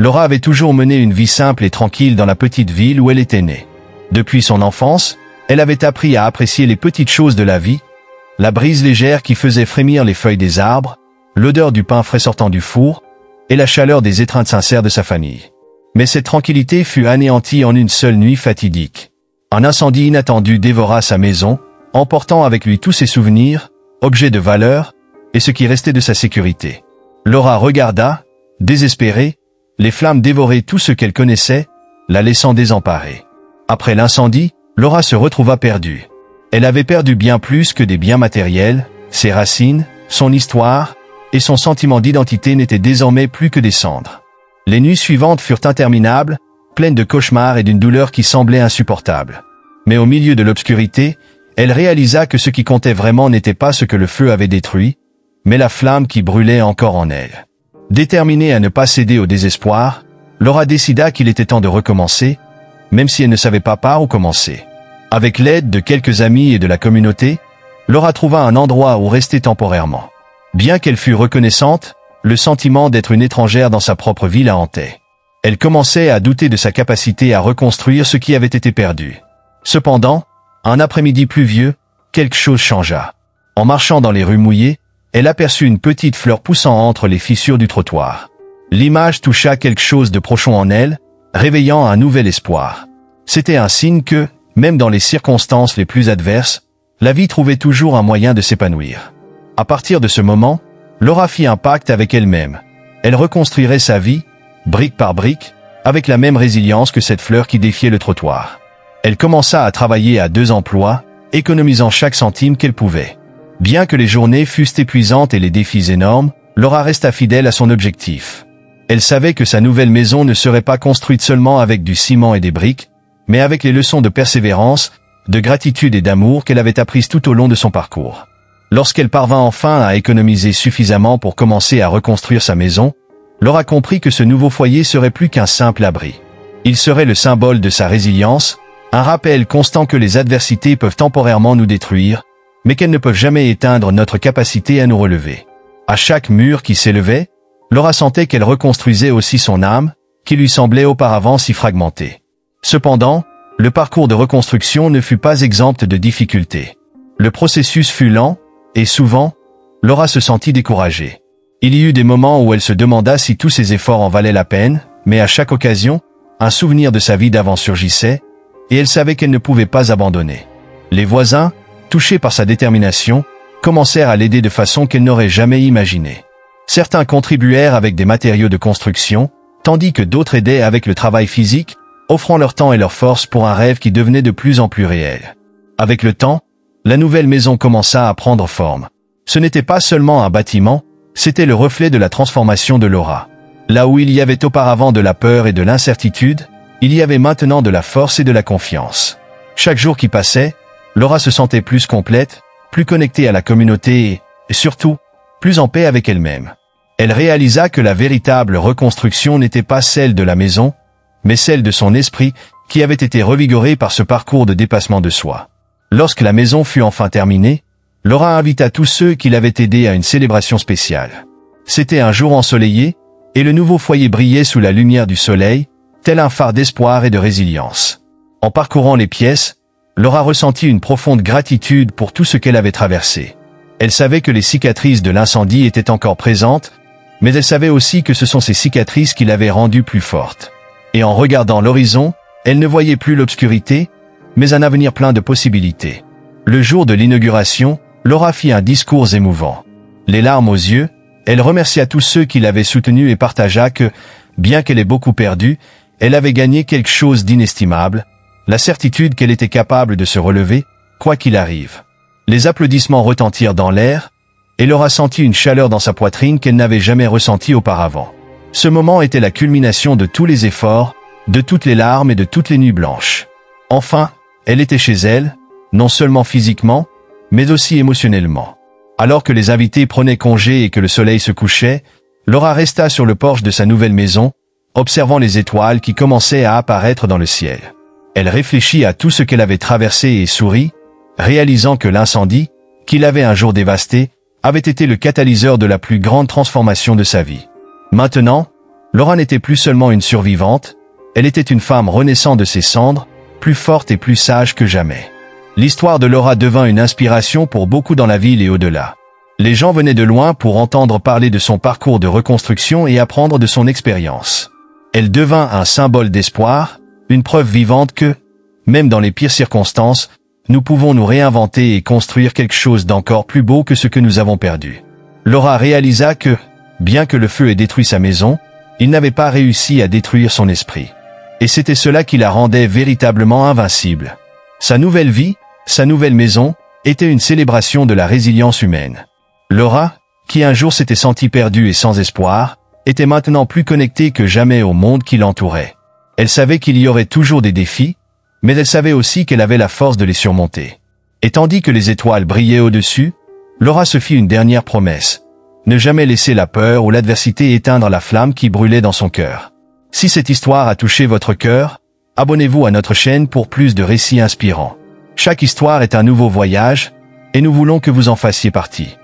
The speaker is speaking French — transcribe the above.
Laura avait toujours mené une vie simple et tranquille dans la petite ville où elle était née. Depuis son enfance, elle avait appris à apprécier les petites choses de la vie, la brise légère qui faisait frémir les feuilles des arbres, l'odeur du pain frais sortant du four, et la chaleur des étreintes sincères de sa famille. Mais cette tranquillité fut anéantie en une seule nuit fatidique. Un incendie inattendu dévora sa maison, emportant avec lui tous ses souvenirs, objets de valeur, et ce qui restait de sa sécurité. Laura regarda, désespérée, les flammes dévorer tout ce qu'elle connaissait, la laissant désemparée. Après l'incendie, Laura se retrouva perdue. Elle avait perdu bien plus que des biens matériels, ses racines, son histoire, et son sentiment d'identité n'était désormais plus que des cendres. Les nuits suivantes furent interminables, pleines de cauchemars et d'une douleur qui semblait insupportable. Mais au milieu de l'obscurité, elle réalisa que ce qui comptait vraiment n'était pas ce que le feu avait détruit, mais la flamme qui brûlait encore en elle. Déterminée à ne pas céder au désespoir, Laura décida qu'il était temps de recommencer, même si elle ne savait pas par où commencer. Avec l'aide de quelques amis et de la communauté, Laura trouva un endroit où rester temporairement. Bien qu'elle fût reconnaissante, le sentiment d'être une étrangère dans sa propre vie la hantait. Elle commençait à douter de sa capacité à reconstruire ce qui avait été perdu. Cependant, un après-midi pluvieux, quelque chose changea. En marchant dans les rues mouillées, elle aperçut une petite fleur poussant entre les fissures du trottoir. L'image toucha quelque chose de profond en elle, réveillant un nouvel espoir. C'était un signe que, même dans les circonstances les plus adverses, la vie trouvait toujours un moyen de s'épanouir. À partir de ce moment, Laura fit un pacte avec elle-même. Elle reconstruirait sa vie, brique par brique, avec la même résilience que cette fleur qui défiait le trottoir. Elle commença à travailler à 2 emplois, économisant chaque centime qu'elle pouvait. Bien que les journées fussent épuisantes et les défis énormes, Laura resta fidèle à son objectif. Elle savait que sa nouvelle maison ne serait pas construite seulement avec du ciment et des briques, mais avec les leçons de persévérance, de gratitude et d'amour qu'elle avait apprises tout au long de son parcours. Lorsqu'elle parvint enfin à économiser suffisamment pour commencer à reconstruire sa maison, Laura comprit que ce nouveau foyer serait plus qu'un simple abri. Il serait le symbole de sa résilience, un rappel constant que les adversités peuvent temporairement nous détruire, mais qu'elles ne peuvent jamais éteindre notre capacité à nous relever. À chaque mur qui s'élevait, Laura sentait qu'elle reconstruisait aussi son âme, qui lui semblait auparavant si fragmentée. Cependant, le parcours de reconstruction ne fut pas exempt de difficultés. Le processus fut lent, et souvent, Laura se sentit découragée. Il y eut des moments où elle se demanda si tous ses efforts en valaient la peine, mais à chaque occasion, un souvenir de sa vie d'avant surgissait, et elle savait qu'elle ne pouvait pas abandonner. Les voisins, touchés par sa détermination, commencèrent à l'aider de façon qu'elle n'aurait jamais imaginée. Certains contribuèrent avec des matériaux de construction, tandis que d'autres aidaient avec le travail physique, offrant leur temps et leur force pour un rêve qui devenait de plus en plus réel. Avec le temps, la nouvelle maison commença à prendre forme. Ce n'était pas seulement un bâtiment, c'était le reflet de la transformation de Laura. Là où il y avait auparavant de la peur et de l'incertitude, il y avait maintenant de la force et de la confiance. Chaque jour qui passait, Laura se sentait plus complète, plus connectée à la communauté et surtout, plus en paix avec elle-même. Elle réalisa que la véritable reconstruction n'était pas celle de la maison, mais celle de son esprit qui avait été revigoré par ce parcours de dépassement de soi. Lorsque la maison fut enfin terminée, Laura invita tous ceux qui l'avaient aidé à une célébration spéciale. C'était un jour ensoleillé, et le nouveau foyer brillait sous la lumière du soleil, tel un phare d'espoir et de résilience. En parcourant les pièces, Laura ressentit une profonde gratitude pour tout ce qu'elle avait traversé. Elle savait que les cicatrices de l'incendie étaient encore présentes, mais elle savait aussi que ce sont ces cicatrices qui l'avaient rendue plus forte. Et en regardant l'horizon, elle ne voyait plus l'obscurité, mais un avenir plein de possibilités. Le jour de l'inauguration, Laura fit un discours émouvant. Les larmes aux yeux, elle remercia tous ceux qui l'avaient soutenue et partagea que, bien qu'elle ait beaucoup perdu, elle avait gagné quelque chose d'inestimable, la certitude qu'elle était capable de se relever, quoi qu'il arrive. Les applaudissements retentirent dans l'air, et Laura sentit une chaleur dans sa poitrine qu'elle n'avait jamais ressentie auparavant. Ce moment était la culmination de tous les efforts, de toutes les larmes et de toutes les nuits blanches. Enfin, elle était chez elle, non seulement physiquement, mais aussi émotionnellement. Alors que les invités prenaient congé et que le soleil se couchait, Laura resta sur le porche de sa nouvelle maison, observant les étoiles qui commençaient à apparaître dans le ciel. Elle réfléchit à tout ce qu'elle avait traversé et sourit, réalisant que l'incendie, qui l'avait un jour dévasté, avait été le catalyseur de la plus grande transformation de sa vie. Maintenant, Laura n'était plus seulement une survivante, elle était une femme renaissant de ses cendres, plus forte et plus sage que jamais. L'histoire de Laura devint une inspiration pour beaucoup dans la ville et au-delà. Les gens venaient de loin pour entendre parler de son parcours de reconstruction et apprendre de son expérience. Elle devint un symbole d'espoir, une preuve vivante que, même dans les pires circonstances, nous pouvons nous réinventer et construire quelque chose d'encore plus beau que ce que nous avons perdu. Laura réalisa que, bien que le feu ait détruit sa maison, il n'avait pas réussi à détruire son esprit. Et c'était cela qui la rendait véritablement invincible. Sa nouvelle vie, sa nouvelle maison, était une célébration de la résilience humaine. Laura, qui un jour s'était sentie perdue et sans espoir, était maintenant plus connectée que jamais au monde qui l'entourait. Elle savait qu'il y aurait toujours des défis, mais elle savait aussi qu'elle avait la force de les surmonter. Et tandis que les étoiles brillaient au-dessus, Laura se fit une dernière promesse. Ne jamais laisser la peur ou l'adversité éteindre la flamme qui brûlait dans son cœur. Si cette histoire a touché votre cœur, abonnez-vous à notre chaîne pour plus de récits inspirants. Chaque histoire est un nouveau voyage, et nous voulons que vous en fassiez partie.